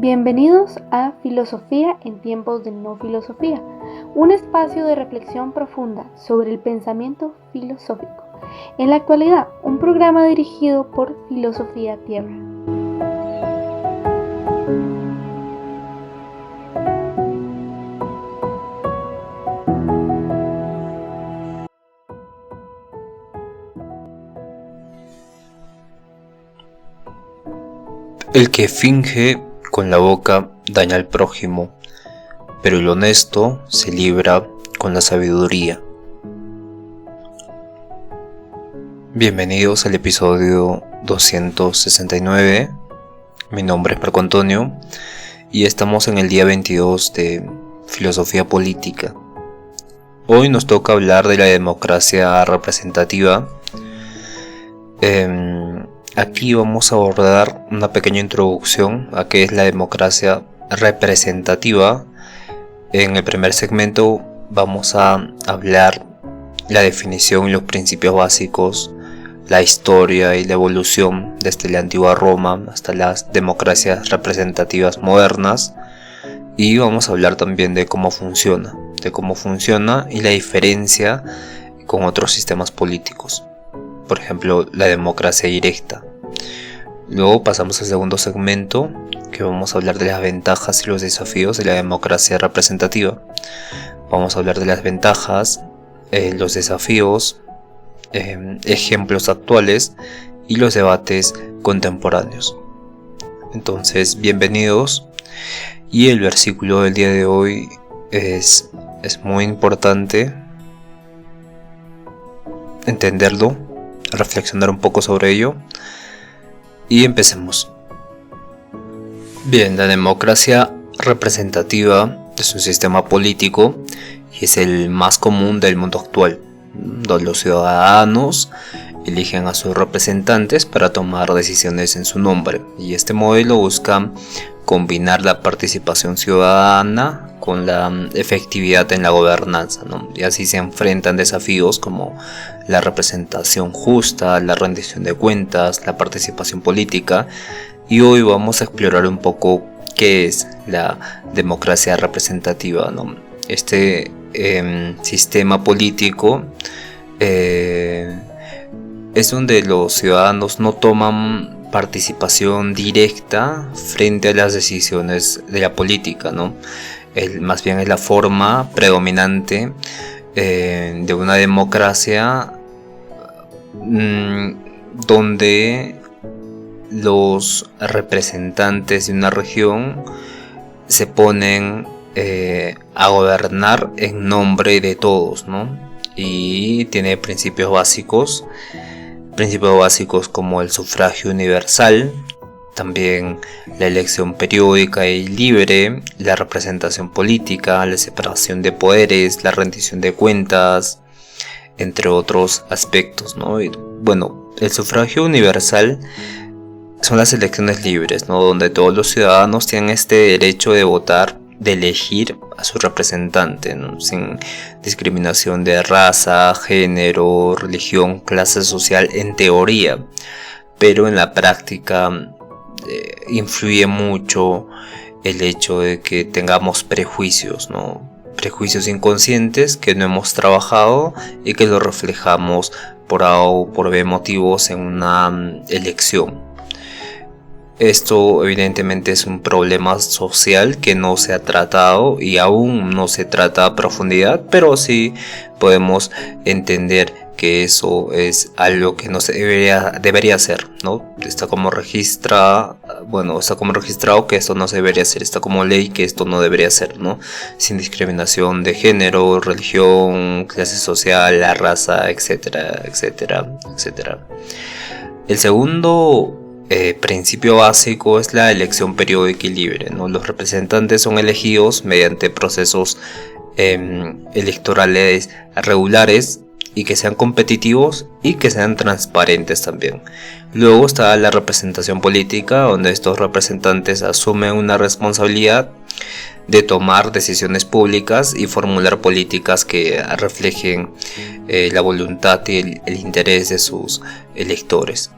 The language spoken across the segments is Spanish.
Bienvenidos a Filosofía en tiempos de no filosofía, un espacio de reflexión profunda sobre el pensamiento filosófico. En la actualidad, un programa dirigido por Filosofía Tierra. El que finge con la boca daña al prójimo, pero el honesto se libra con la sabiduría. Bienvenidos al episodio 269. Mi nombre es Marco Antonio y estamos en el día 22 de Filosofía Política. Hoy nos toca hablar de la democracia representativa. Aquí vamos a abordar una pequeña introducción a qué es la democracia representativa. En el primer segmento vamos a hablar la definición y los principios básicos, la historia y la evolución desde la antigua Roma hasta las democracias representativas modernas, y vamos a hablar también de cómo funciona y la diferencia con otros sistemas políticos. Por ejemplo, la democracia directa. Luego pasamos al segundo segmento, que vamos a hablar de las ventajas y los desafíos de la democracia representativa. Vamos a hablar de las ventajas, los desafíos, ejemplos actuales y los debates contemporáneos. Entonces, bienvenidos. Y el versículo del día de hoy es muy importante entenderlo, reflexionar un poco sobre ello, y empecemos. Bien, la democracia representativa es un sistema político y es el más común del mundo actual, donde los ciudadanos eligen a sus representantes para tomar decisiones en su nombre, y este modelo busca combinar la participación ciudadana con la efectividad en la gobernanza, ¿no? Y así se enfrentan desafíos como la representación justa, la rendición de cuentas, la participación política. Y hoy vamos a explorar un poco qué es la democracia representativa, ¿no? Este sistema político es donde los ciudadanos no toman participación directa frente a las decisiones de la política, ¿no? Más bien es la forma predominante de una democracia donde los representantes de una región se ponen a gobernar en nombre de todos, ¿no? Y tiene principios básicos como el sufragio universal, también la elección periódica y libre, la representación política, la separación de poderes, la rendición de cuentas, entre otros aspectos, ¿no? Y, bueno, el sufragio universal son las elecciones libres, ¿no? Donde todos los ciudadanos tienen este derecho de votar, de elegir a su representante, ¿no? Sin discriminación de raza, género, religión, clase social, en teoría, pero en la práctica influye mucho el hecho de que tengamos prejuicios, ¿no? Prejuicios inconscientes que no hemos trabajado y que lo reflejamos por A o por B motivos en una elección. Esto evidentemente es un problema social que no se ha tratado y aún no se trata a profundidad, pero sí podemos entender que eso es algo que no se debería hacer, ¿no? Está como registrado que esto no se debería hacer, está como ley que esto no debería ser, ¿no? Sin discriminación de género, religión, clase social, la raza, etcétera, etcétera, etcétera. El segundo principio básico es la elección periódica y libre, ¿no? Los representantes son elegidos mediante procesos electorales regulares y que sean competitivos y que sean transparentes también. Luego está la representación política, donde estos representantes asumen una responsabilidad de tomar decisiones públicas y formular políticas que reflejen la voluntad y el interés de sus electores.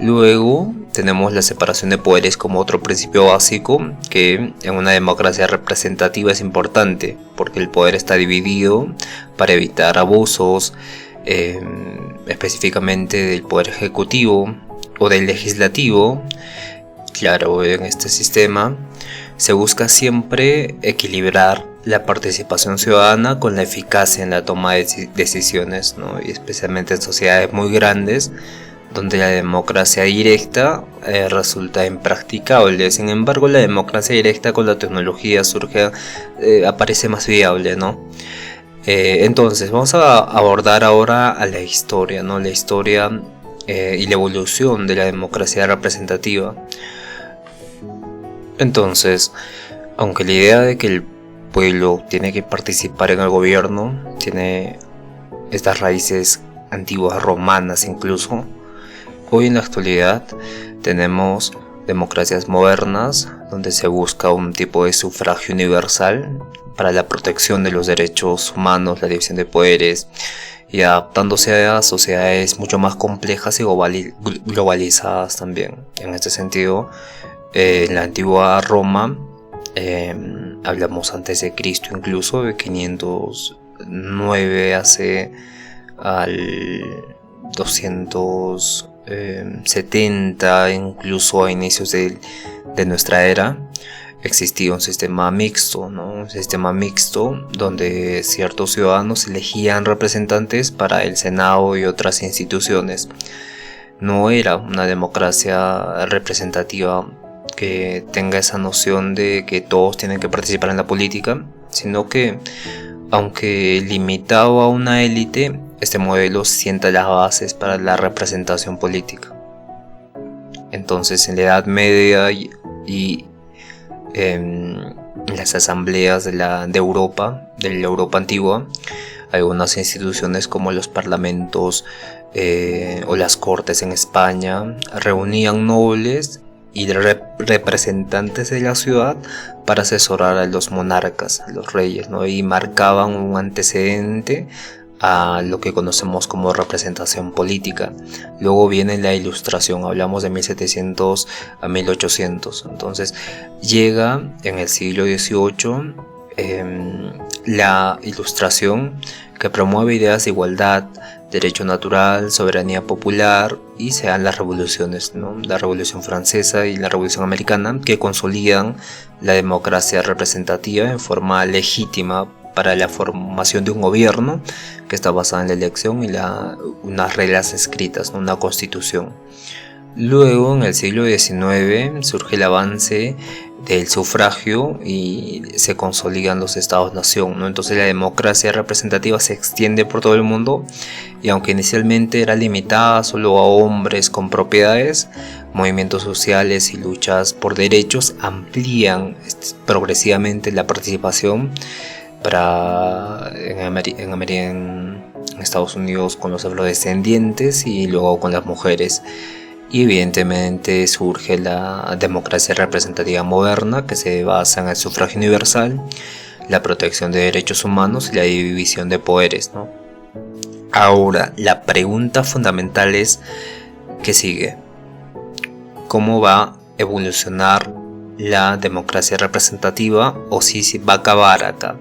Luego tenemos la separación de poderes como otro principio básico que en una democracia representativa es importante, porque el poder está dividido para evitar abusos, específicamente del poder ejecutivo o del legislativo. Claro, en este sistema se busca siempre equilibrar la participación ciudadana con la eficacia en la toma de decisiones, ¿no? Y especialmente en sociedades muy grandes donde la democracia directa resulta impracticable. Sin embargo, la democracia directa con la tecnología aparece más viable, ¿no? Entonces vamos a abordar ahora a la historia, ¿no? La historia y la evolución de la democracia representativa. Entonces, aunque la idea de que el pueblo tiene que participar en el gobierno tiene estas raíces antiguas romanas incluso, hoy en la actualidad tenemos democracias modernas donde se busca un tipo de sufragio universal para la protección de los derechos humanos, la división de poderes y adaptándose a sociedades mucho más complejas y globalizadas también. En este sentido, en la antigua Roma, hablamos antes de Cristo incluso, de 509 hace al 270, incluso a inicios de nuestra era, existía un sistema mixto, ¿no? Un sistema mixto donde ciertos ciudadanos elegían representantes para el Senado y otras instituciones. No era una democracia representativa que tenga esa noción de que todos tienen que participar en la política, sino que, aunque limitado a una élite, este modelo sienta las bases para la representación política. Entonces, en la Edad Media y en las asambleas de la Europa antigua, algunas instituciones como los parlamentos o las cortes en España reunían nobles y representantes de la ciudad para asesorar a los monarcas, a los reyes, ¿no? Y marcaban un antecedente a lo que conocemos como representación política. Luego viene la Ilustración, hablamos de 1700 a 1800. Entonces llega en el siglo XVIII la Ilustración, que promueve ideas de igualdad, derecho natural, soberanía popular, y se dan las revoluciones, ¿no? La Revolución Francesa y la Revolución Americana, que consolidan la democracia representativa en forma legítima para la formación de un gobierno que está basado en la elección y unas reglas escritas, ¿no? Una constitución. Luego, en el siglo XIX, surge el avance del sufragio y se consolidan los estados-nación, ¿no? Entonces la democracia representativa se extiende por todo el mundo, y aunque inicialmente era limitada solo a hombres con propiedades, movimientos sociales y luchas por derechos amplían progresivamente la participación en Estados Unidos con los afrodescendientes y luego con las mujeres. Y evidentemente surge la democracia representativa moderna, que se basa en el sufragio universal, la protección de derechos humanos y la división de poderes, ¿no? Ahora, la pregunta fundamental es, ¿qué sigue? ¿Cómo va a evolucionar la democracia representativa, o si va a acabar acá?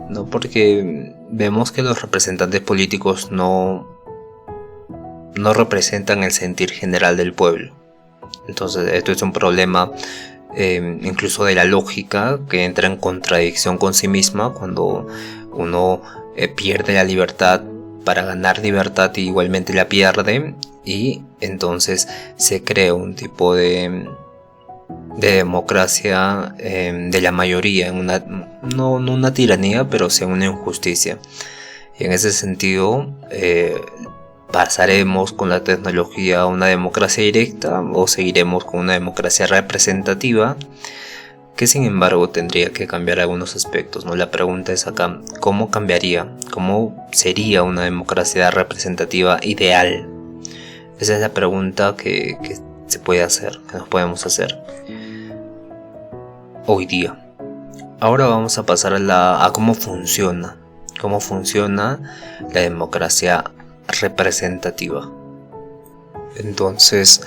¿No? Porque vemos que los representantes políticos no representan el sentir general del pueblo. Entonces esto es un problema incluso de la lógica, que entra en contradicción con sí misma cuando uno pierde la libertad para ganar libertad y igualmente la pierde, y entonces se crea un tipo de democracia de la mayoría, no una tiranía, pero sí una injusticia. Y en ese sentido ¿pasaremos con la tecnología a una democracia directa o seguiremos con una democracia representativa? Que sin embargo tendría que cambiar algunos aspectos, ¿no? La pregunta es acá, ¿cómo cambiaría? ¿Cómo sería una democracia representativa ideal? Esa es la pregunta que se puede hacer, que nos podemos hacer hoy día. Ahora vamos a pasar a cómo funciona la democracia representativa. Entonces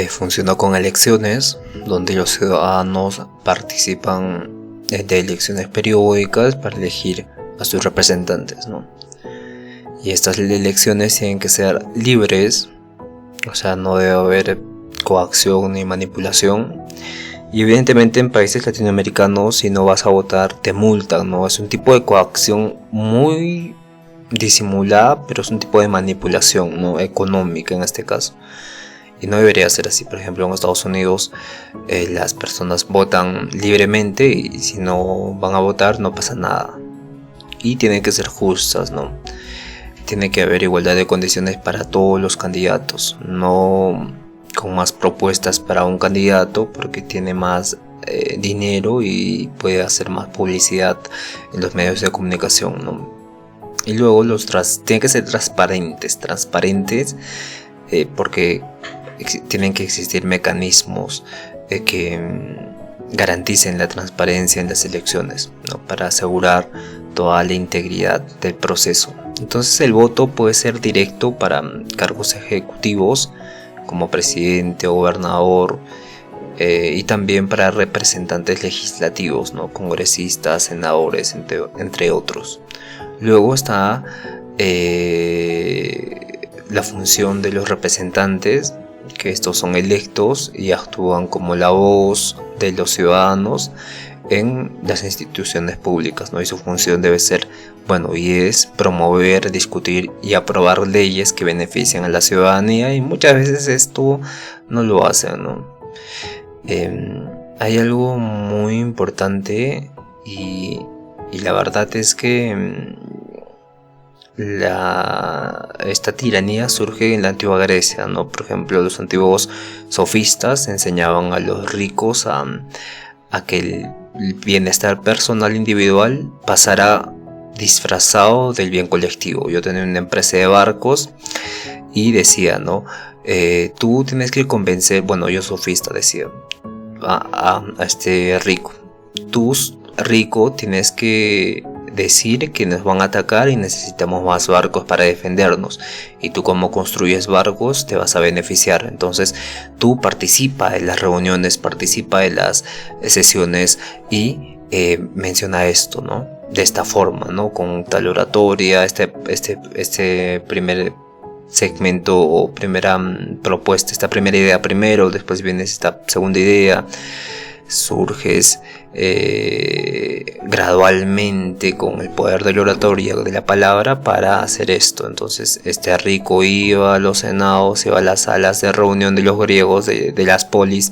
funciona con elecciones, donde los ciudadanos participan de elecciones periódicas para elegir a sus representantes, ¿no? Y estas elecciones tienen que ser libres, o sea, no debe haber coacción ni manipulación. Y evidentemente en países latinoamericanos, si no vas a votar, te multan, ¿no? Es un tipo de coacción muy disimulada, pero es un tipo de manipulación, ¿no? Económica en este caso. Y no debería ser así. Por ejemplo, en Estados Unidos las personas votan libremente y si no van a votar no pasa nada. Y tienen que ser justas, ¿no? Tiene que haber igualdad de condiciones para todos los candidatos, no con más propuestas para un candidato porque tiene más dinero y puede hacer más publicidad en los medios de comunicación, ¿no? Y luego tienen que ser transparentes porque tienen que existir mecanismos que garanticen la transparencia en las elecciones, ¿no? Para asegurar toda la integridad del proceso. Entonces el voto puede ser directo para cargos ejecutivos como presidente o gobernador y también para representantes legislativos, ¿no? Congresistas, senadores, entre otros. Luego está la función de los representantes, que estos son electos y actúan como la voz de los ciudadanos en las instituciones públicas, ¿no? Y su función debe ser, y es promover, discutir y aprobar leyes que benefician a la ciudadanía, y muchas veces esto no lo hacen, ¿no? Hay algo muy importante y la verdad es que esta tiranía surge en la antigua Grecia, ¿no? Por ejemplo, los antiguos sofistas enseñaban a los ricos a que el bienestar personal individual pasara disfrazado del bien colectivo. Yo tenía una empresa de barcos y decía, ¿no? Tú tienes que convencer, yo sofista decía a este rico, tú rico tienes que decir que nos van a atacar y necesitamos más barcos para defendernos, y tú como construyes barcos te vas a beneficiar, entonces tú participa en las reuniones, participa en las sesiones y menciona esto, ¿no? De esta forma, ¿no? Con tal oratoria, este primer segmento o primera propuesta, esta primera idea primero, después viene esta segunda idea, surges gradualmente con el poder de la oratoria, de la palabra, para hacer esto. Entonces este rico iba a los senados, iba a las salas de reunión de los griegos, de las polis,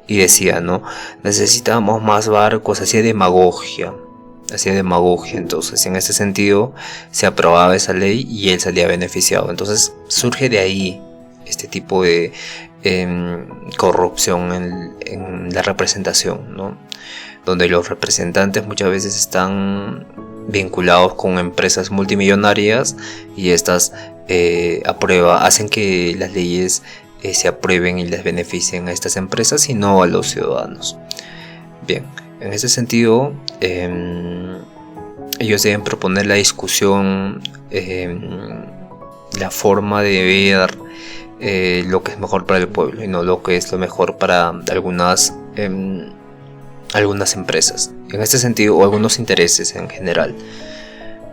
y decía, ¿no? Necesitamos más barcos, hacía demagogia. Entonces en ese sentido se aprobaba esa ley y él salía beneficiado. Entonces surge de ahí este tipo de corrupción en la representación, ¿no? Donde los representantes muchas veces están vinculados con empresas multimillonarias y estas hacen que las leyes se aprueben y les beneficien a estas empresas y no a los ciudadanos. Bien, en ese sentido ellos deben proponer la discusión, la forma de ver lo que es mejor para el pueblo y no lo que es lo mejor para algunas empresas, en este sentido, o algunos intereses en general.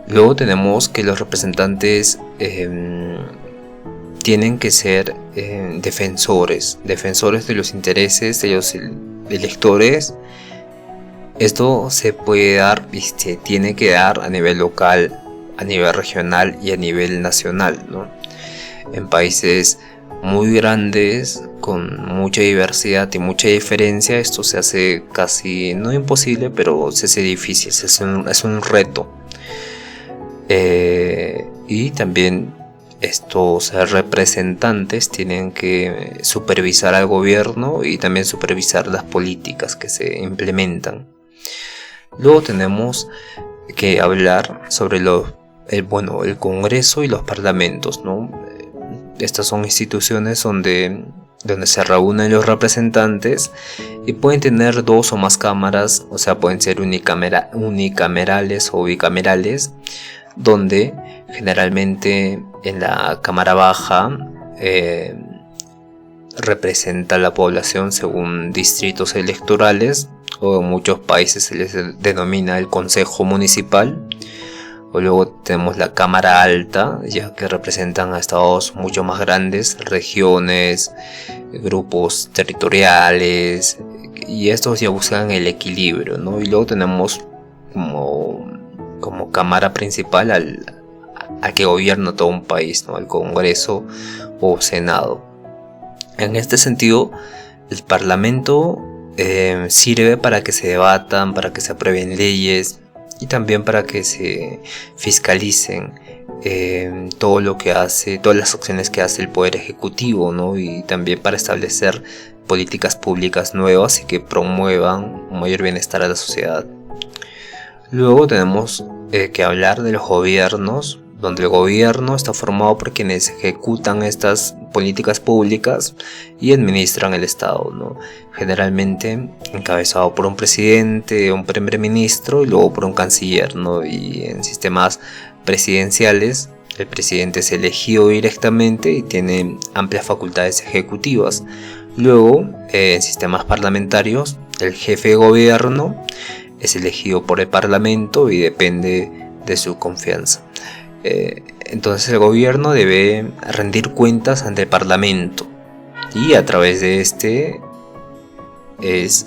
Luego tenemos que los representantes tienen que ser defensores de los intereses de los electores. Esto se puede dar y se tiene que dar a nivel local, a nivel regional y a nivel nacional, ¿no? En países muy grandes, con mucha diversidad y mucha diferencia, esto se hace casi, no imposible, pero se hace difícil, es un reto. Y también estos representantes tienen que supervisar al gobierno y también supervisar las políticas que se implementan. Luego tenemos que hablar sobre el Congreso y los parlamentos, ¿no? Estas son instituciones donde se reúnen los representantes y pueden tener 2 o más cámaras, o sea, pueden ser unicamerales o bicamerales, donde generalmente en la cámara baja representa a la población según distritos electorales, o en muchos países se les denomina el Consejo Municipal. O luego tenemos la Cámara Alta, ya que representan a estados mucho más grandes, regiones, grupos territoriales, y estos ya buscan el equilibrio, ¿no? Y luego tenemos como cámara principal al que gobierna todo un país, ¿no? Al Congreso o Senado. En este sentido, el Parlamento sirve para que se debatan, para que se aprueben leyes y también para que se fiscalicen todo lo que hace, todas las acciones que hace el Poder Ejecutivo, ¿no? Y también para establecer políticas públicas nuevas y que promuevan un mayor bienestar a la sociedad. Luego tenemos que hablar de los gobiernos, donde el gobierno está formado por quienes ejecutan estas políticas públicas y administran el Estado, ¿no? Generalmente encabezado por un presidente, un primer ministro y luego por un canciller, ¿no? Y en sistemas presidenciales el presidente es elegido directamente y tiene amplias facultades ejecutivas. Luego, en sistemas parlamentarios, el jefe de gobierno es elegido por el Parlamento y depende de su confianza. Entonces el gobierno debe rendir cuentas ante el Parlamento y a través de este es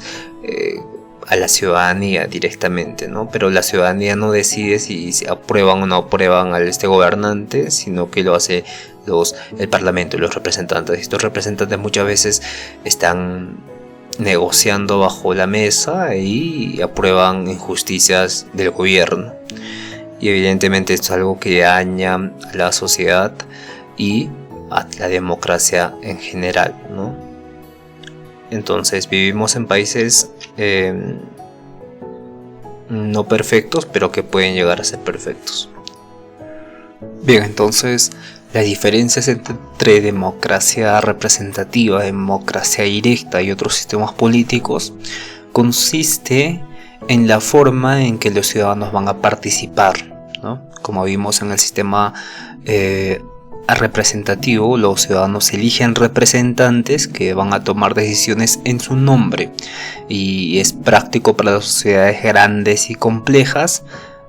a la ciudadanía directamente, ¿no? Pero la ciudadanía no decide si aprueban o no aprueban a este gobernante, sino que lo hace el Parlamento y los representantes. Estos representantes muchas veces están negociando bajo la mesa y aprueban injusticias del gobierno. Y evidentemente esto es algo que daña a la sociedad y a la democracia en general, ¿no? Entonces vivimos en países no perfectos, pero que pueden llegar a ser perfectos. Bien, entonces las diferencias entre democracia representativa, democracia directa y otros sistemas políticos consiste en la forma en que los ciudadanos van a participar, ¿no? Como vimos en el sistema representativo, los ciudadanos eligen representantes que van a tomar decisiones en su nombre, y es práctico para las sociedades grandes y complejas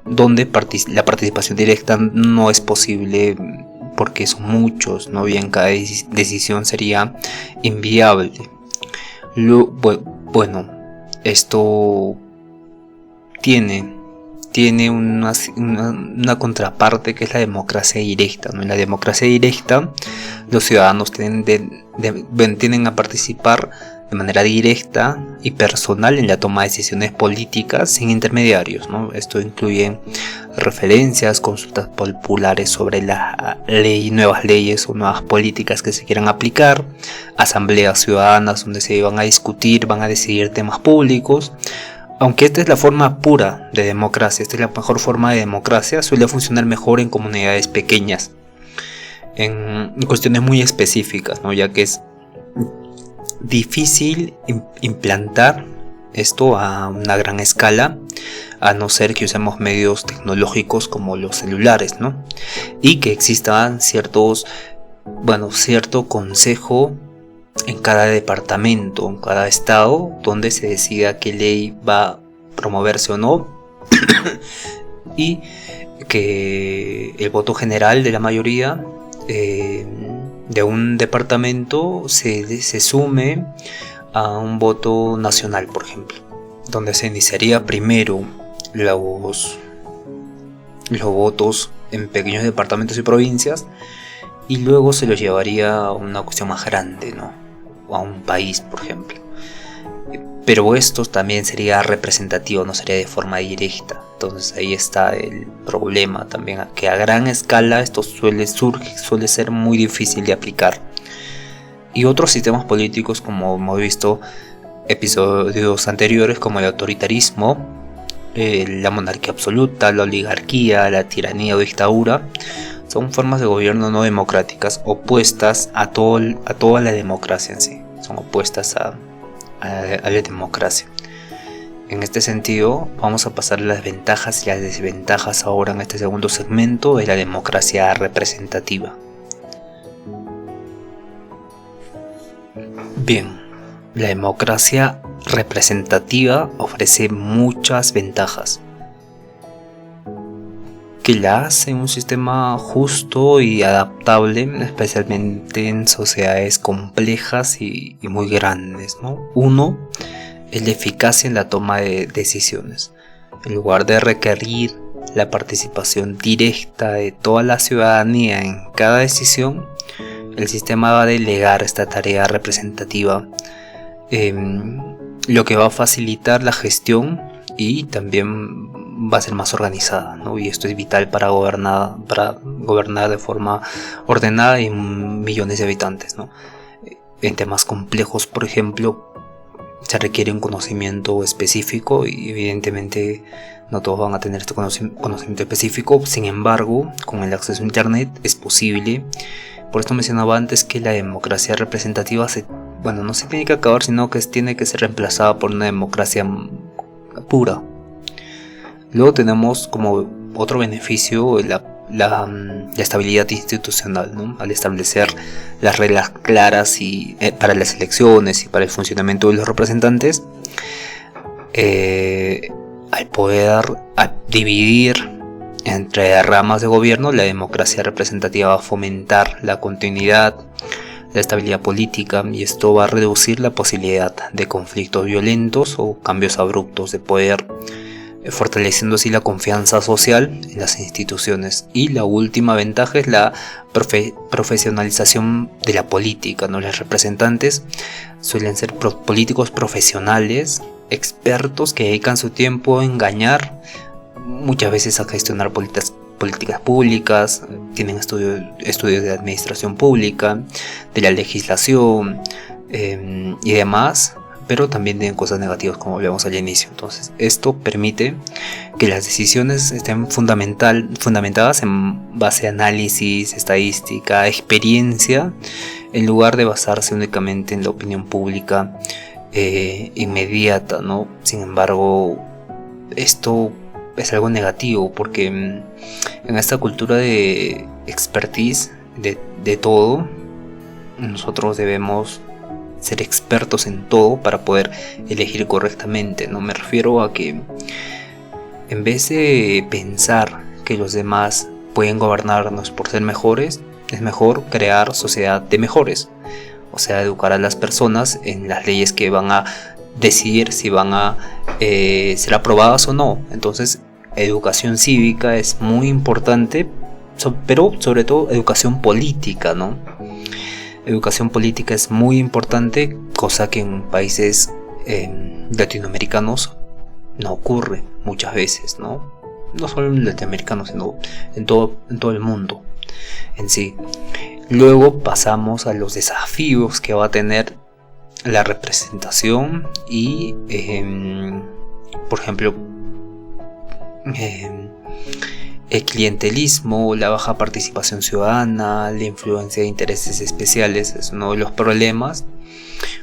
donde la participación directa no es posible porque son muchos, ¿no? Bien, cada decisión sería inviable. Bueno, esto tiene una contraparte que es la democracia directa, ¿no? En la democracia directa los ciudadanos tienden a participar de manera directa y personal en la toma de decisiones políticas sin intermediarios, ¿no? Esto incluye referencias, consultas populares sobre nuevas leyes o nuevas políticas que se quieran aplicar, asambleas ciudadanas donde se van a discutir, van a decidir temas públicos. Aunque esta es la forma pura de democracia, esta es la mejor forma de democracia, suele funcionar mejor en comunidades pequeñas, en cuestiones muy específicas, ¿no? Ya que es difícil implantar esto a una gran escala, a no ser que usemos medios tecnológicos como los celulares, ¿no? Y que existan cierto consejo en cada departamento, en cada estado, donde se decida qué ley va a promoverse o no, y que el voto general de la mayoría de un departamento se sume a un voto nacional, por ejemplo, donde se iniciaría primero los votos en pequeños departamentos y provincias, y luego se los llevaría a una cuestión más grande, ¿no? O a un país, por ejemplo. Pero esto también sería representativo, no sería de forma directa. Entonces ahí está el problema también, que a gran escala esto suele ser muy difícil de aplicar. Y otros sistemas políticos, como hemos visto episodios anteriores, como el autoritarismo, la monarquía absoluta, la oligarquía, la tiranía o dictadura, son formas de gobierno no democráticas, opuestas a toda la democracia en sí. Son opuestas a la democracia. En este sentido, vamos a pasar las ventajas y las desventajas ahora en este segundo segmento de la democracia representativa. Bien, la democracia representativa ofrece muchas ventajas que la hacen un sistema justo y adaptable, especialmente en sociedades complejas y muy grandes, ¿no? Uno, es la eficacia en la toma de decisiones. En lugar de requerir la participación directa de toda la ciudadanía en cada decisión, el sistema va a delegar esta tarea representativa, lo que va a facilitar la gestión y también va a ser más organizada, ¿no? Y esto es vital para gobernar de forma ordenada y millones de habitantes, ¿no? En temas complejos, por ejemplo, se requiere un conocimiento específico y evidentemente no todos van a tener este conocimiento específico. Sin embargo, con el acceso a internet es posible. Por esto mencionaba antes que la democracia representativa no se tiene que acabar, sino que tiene que ser reemplazada por una democracia pura. Luego tenemos como otro beneficio la estabilidad institucional, ¿no? Al establecer las reglas claras para las elecciones y para el funcionamiento de los representantes, al poder dividir entre ramas de gobierno, la democracia representativa va a fomentar la continuidad, la estabilidad política, y esto va a reducir la posibilidad de conflictos violentos o cambios abruptos de poder, fortaleciendo así la confianza social en las instituciones. Y la última ventaja es la profesionalización de la política, ¿no? Los representantes suelen ser políticos profesionales, expertos que dedican su tiempo a engañar, muchas veces a gestionar políticas públicas, tienen estudios de administración pública, de la legislación y demás, pero también tienen cosas negativas, como hablamos al inicio. Entonces esto permite que las decisiones estén fundamentadas en base a análisis, estadística, experiencia, en lugar de basarse únicamente en la opinión pública inmediata, ¿no? Sin embargo, esto es algo negativo, porque en esta cultura de expertise de todo, nosotros debemos ser expertos en todo para poder elegir correctamente, ¿no? Me refiero a que en vez de pensar que los demás pueden gobernarnos por ser mejores, es mejor crear sociedad de mejores, o sea, educar a las personas en las leyes que van a decidir si van a ser aprobadas o no. Entonces, educación cívica es muy importante, pero sobre todo educación política, ¿no? Educación política es muy importante, cosa que en países latinoamericanos no ocurre muchas veces, ¿no? No solo en latinoamericanos, sino en todo el mundo en sí. Luego pasamos a los desafíos que va a tener la representación y, por ejemplo, el clientelismo, la baja participación ciudadana, la influencia de intereses especiales es uno de los problemas,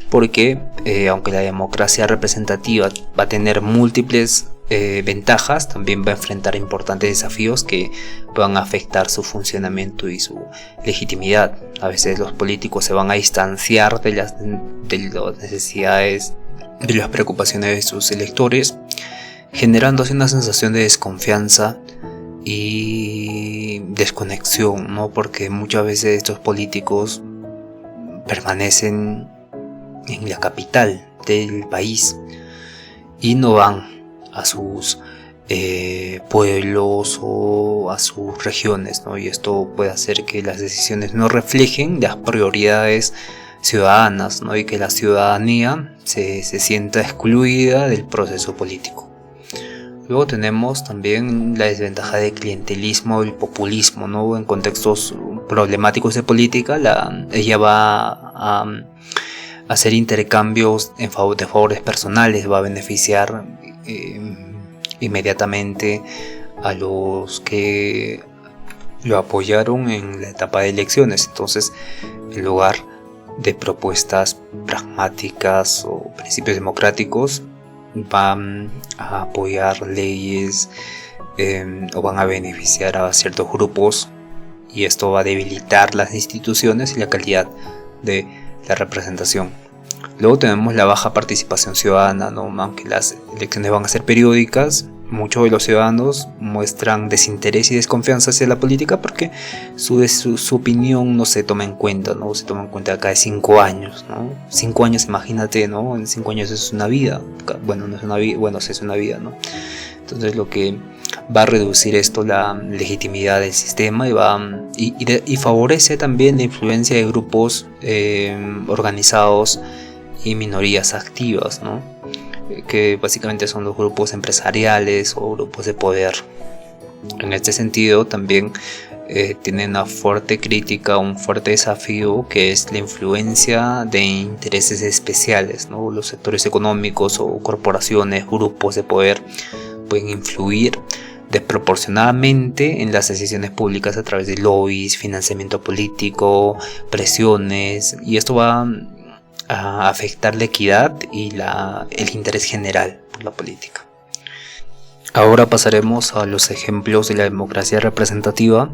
porque aunque la democracia representativa va a tener múltiples ventajas, también va a enfrentar importantes desafíos que van a afectar su funcionamiento y su legitimidad. A veces los políticos se van a distanciar de las necesidades, de las preocupaciones de sus electores, generando así una sensación de desconfianza y desconexión, ¿no? Porque muchas veces estos políticos permanecen en la capital del país y no van a sus pueblos o a sus regiones, ¿no? Y esto puede hacer que las decisiones no reflejen las prioridades ciudadanas, ¿no? Y que la ciudadanía se sienta excluida del proceso político. Luego tenemos también la desventaja del clientelismo y el populismo, ¿no? En contextos problemáticos de política, ella va a hacer intercambios de favores personales, va a beneficiar inmediatamente a los que lo apoyaron en la etapa de elecciones. Entonces, en lugar de propuestas pragmáticas o principios democráticos, van a apoyar leyes o van a beneficiar a ciertos grupos, y esto va a debilitar las instituciones y la calidad de la representación. Luego tenemos la baja participación ciudadana, ¿no? Aunque las elecciones van a ser periódicas, muchos de los ciudadanos muestran desinterés y desconfianza hacia la política porque su opinión no se toma en cuenta, ¿no? Se toma en cuenta cada 5 años, ¿no? 5 años, imagínate, ¿no? En 5 años es una vida. Bueno, no es una vida, bueno, sí es una vida, ¿no? Entonces lo que va a reducir esto la legitimidad del sistema y favorece también la influencia de grupos organizados y minorías activas, ¿no? Que básicamente son los grupos empresariales o grupos de poder. En este sentido también tiene una fuerte crítica, un fuerte desafío, que es la influencia de intereses especiales, ¿no? Los sectores económicos o corporaciones, grupos de poder pueden influir desproporcionadamente en las decisiones públicas a través de lobbies, financiamiento político, presiones, y esto va a afectar la equidad y el interés general por la política. Ahora pasaremos a los ejemplos de la democracia representativa.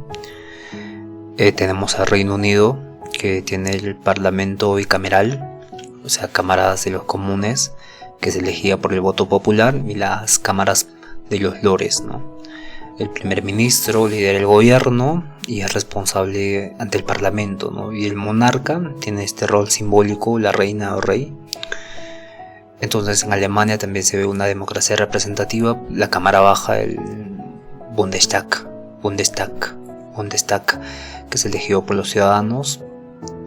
Tenemos al Reino Unido, que tiene el parlamento bicameral, o sea, cámaras de los comunes, que se elegía por el voto popular, y las cámaras de los lores, ¿no? El primer ministro lidera el gobierno y es responsable ante el parlamento, ¿no? Y el monarca tiene este rol simbólico, la reina o rey. Entonces en Alemania también se ve una democracia representativa. La cámara baja, el Bundestag, que es elegido por los ciudadanos,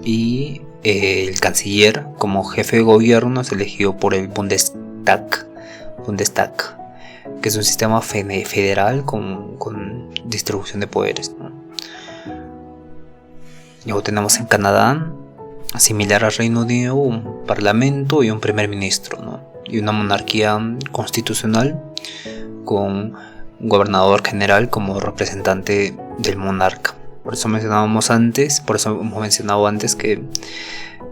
y el canciller como jefe de gobierno es elegido por el Bundestag, que es un sistema federal con distribución de poderes, ¿no? Luego tenemos en Canadá, similar al Reino Unido, un parlamento y un primer ministro, ¿no? Y una monarquía constitucional con un gobernador general como representante del monarca. Por eso hemos mencionado antes que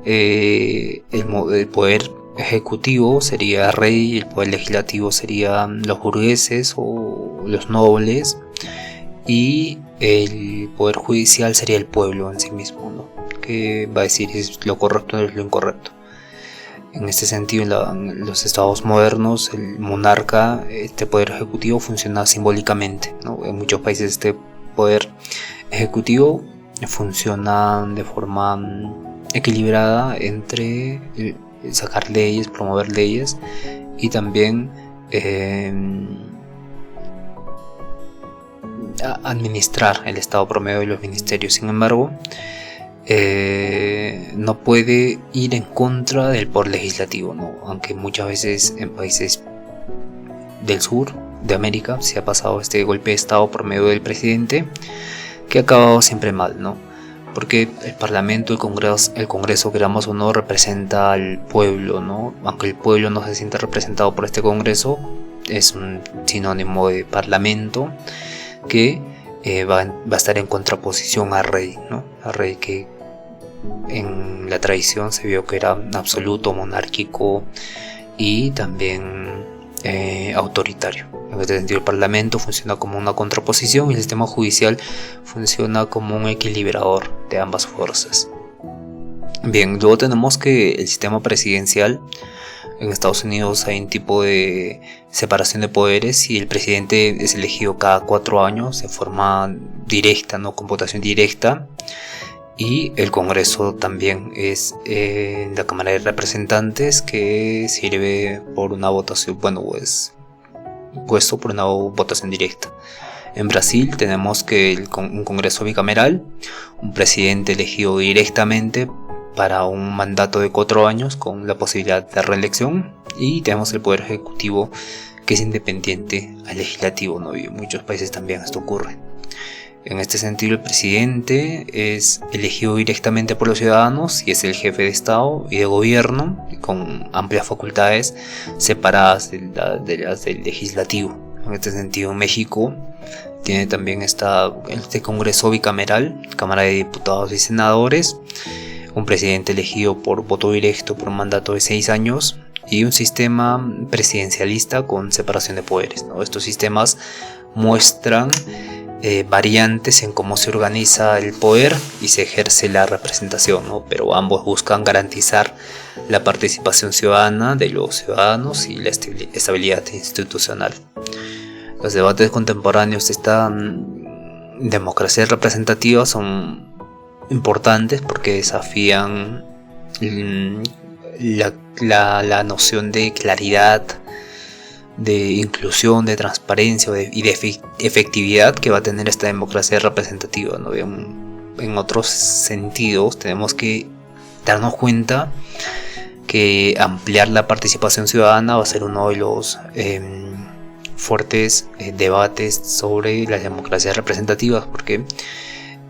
el poder ejecutivo sería rey, el poder legislativo serían los burgueses o los nobles, y el poder judicial sería el pueblo en sí mismo, ¿no? Que va a decir si es lo correcto o es lo incorrecto. En este sentido, en los estados modernos, el monarca, este poder ejecutivo, funciona simbólicamente, ¿no? En muchos países este poder ejecutivo funciona de forma equilibrada entre sacar leyes, promover leyes y también administrar el estado promedio de los ministerios. Sin embargo, no puede ir en contra del poder legislativo, ¿no? Aunque muchas veces en países del sur de América se ha pasado este golpe de estado por medio del presidente, que ha acabado siempre mal, ¿no? Porque el parlamento, el congreso, queramos o no, representa al pueblo, ¿no? Aunque el pueblo no se sienta representado por este congreso, es un sinónimo de parlamento que va a estar en contraposición al rey, ¿no? Al rey, que en la tradición se vio que era absoluto, monárquico y también autoritario. En este sentido, el parlamento funciona como una contraposición y el sistema judicial funciona como un equilibrador de ambas fuerzas. Bien, luego tenemos que el sistema presidencial. En Estados Unidos hay un tipo de separación de poderes y el presidente es elegido cada 4 años de forma directa, ¿no? Con votación directa. Y el Congreso también es la Cámara de Representantes, que sirve por una votación, es puesto por una votación directa. En Brasil tenemos que un Congreso bicameral, un presidente elegido directamente para un mandato de 4 años con la posibilidad de reelección, y tenemos el Poder Ejecutivo, que es independiente al Legislativo, ¿no? Y en muchos países también esto ocurre. En este sentido, el presidente es elegido directamente por los ciudadanos y es el jefe de Estado y de gobierno, con amplias facultades separadas de las del legislativo. En este sentido, México tiene también este Congreso bicameral, Cámara de Diputados y Senadores, un presidente elegido por voto directo por un mandato de 6 años y un sistema presidencialista con separación de poderes, ¿no? Estos sistemas muestran variantes en cómo se organiza el poder y se ejerce la representación, ¿no? Pero ambos buscan garantizar la participación ciudadana de los ciudadanos y la estabilidad institucional. Los debates contemporáneos de esta democracia representativa son importantes porque desafían la noción de claridad, de inclusión, de transparencia y de efectividad que va a tener esta democracia representativa, ¿no? En otros sentidos tenemos que darnos cuenta que ampliar la participación ciudadana va a ser uno de los fuertes debates sobre las democracias representativas, porque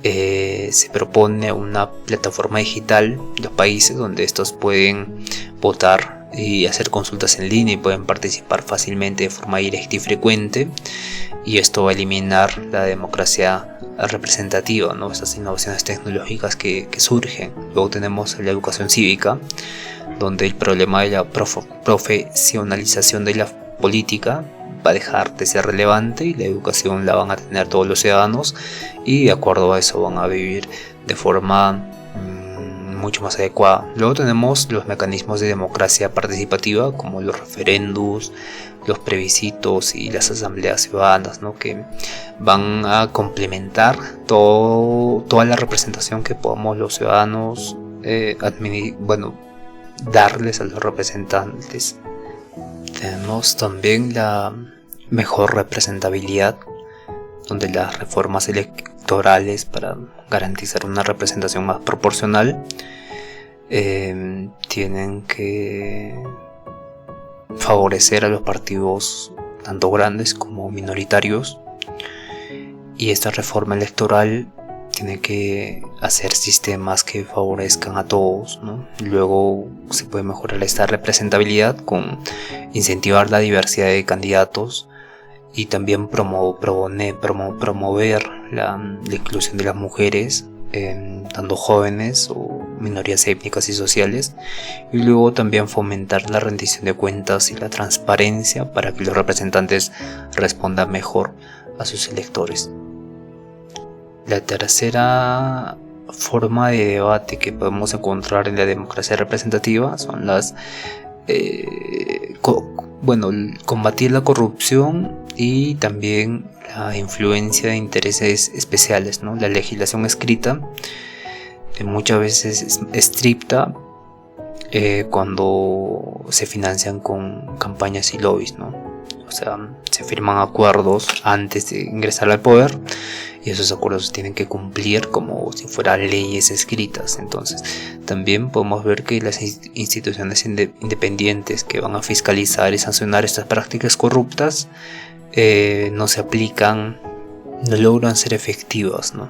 se propone una plataforma digital de los países donde estos pueden votar y hacer consultas en línea y pueden participar fácilmente de forma directa y frecuente, y esto va a eliminar la democracia representativa, ¿no? Esas innovaciones tecnológicas que surgen. Luego tenemos la educación cívica, donde el problema de la profesionalización de la política va a dejar de ser relevante y la educación la van a tener todos los ciudadanos, y de acuerdo a eso van a vivir de forma mucho más adecuada. Luego tenemos los mecanismos de democracia participativa, como los referendos, los plebiscitos y las asambleas ciudadanas, ¿no? Que van a complementar toda la representación que podamos los ciudadanos darles a los representantes. Tenemos también la mejor representabilidad, donde las reformas electorales para garantizar una representación más proporcional tienen que favorecer a los partidos tanto grandes como minoritarios, y esta reforma electoral tiene que hacer sistemas que favorezcan a todos, ¿no? La se puede mejorar esta representabilidad con incentivar la diversidad de candidatos y también promover la inclusión de las mujeres, tanto jóvenes o minorías étnicas y sociales, y luego también fomentar la rendición de cuentas y la transparencia para que los representantes respondan mejor a sus electores. La tercera forma de debate que podemos encontrar en la democracia representativa son combatir la corrupción y también la influencia de intereses especiales, ¿no? La legislación escrita muchas veces es estricta cuando se financian con campañas y lobbies, ¿no? O sea, se firman acuerdos antes de ingresar al poder y esos acuerdos se tienen que cumplir como si fueran leyes escritas. Entonces también podemos ver que las instituciones independientes que van a fiscalizar y sancionar estas prácticas corruptas no se aplican, no logran ser efectivas, ¿no?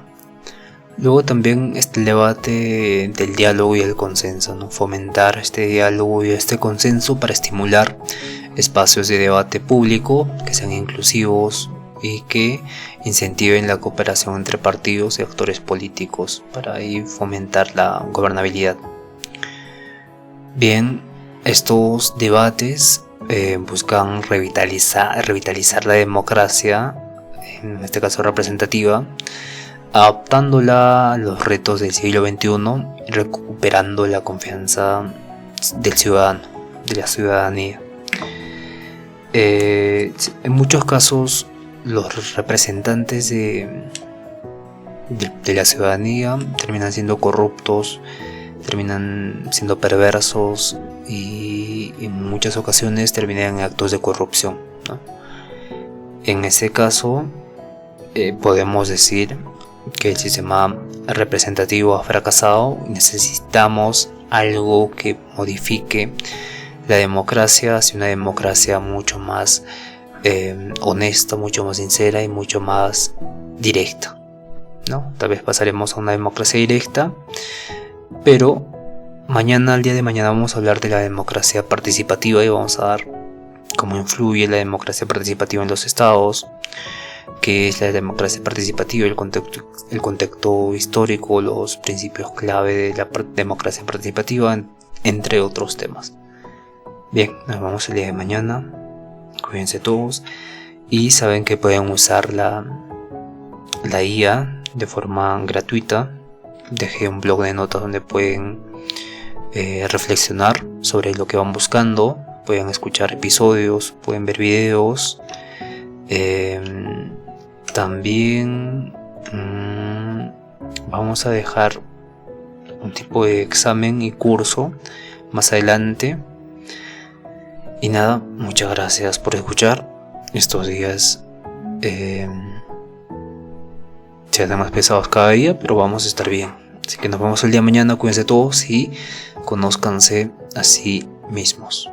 Luego también está el debate del diálogo y el consenso, ¿no? Fomentar este diálogo y este consenso para estimular espacios de debate público que sean inclusivos y que incentiven la cooperación entre partidos y actores políticos para ahí fomentar la gobernabilidad. Bien, estos debates buscan revitalizar la democracia, en este caso representativa, adaptándola a los retos del siglo XXI y recuperando la confianza del ciudadano, de la ciudadanía. En muchos casos los representantes de la ciudadanía terminan siendo corruptos, terminan siendo perversos y en muchas ocasiones terminan en actos de corrupción, ¿no? En ese caso podemos decir que el sistema representativo ha fracasado y necesitamos algo que modifique la democracia hacia una democracia mucho más honesta, mucho más sincera y mucho más directa, ¿no? Tal vez pasaremos a una democracia directa, pero al día de mañana vamos a hablar de la democracia participativa y vamos a dar cómo influye la democracia participativa en los estados, qué es la democracia participativa, el contexto histórico, los principios clave de la democracia participativa, entre otros temas. Bien, nos vemos el día de mañana. Cuídense todos y saben que pueden usar la IA de forma gratuita. Dejé un blog de notas donde pueden reflexionar sobre lo que van buscando, pueden escuchar episodios, pueden ver videos. También vamos a dejar un tipo de examen y curso más adelante. Y nada, muchas gracias por escuchar. Estos días se hacen más pesados cada día, pero vamos a estar bien. Así que nos vemos el día de mañana. Cuídense todos y conózcanse a sí mismos.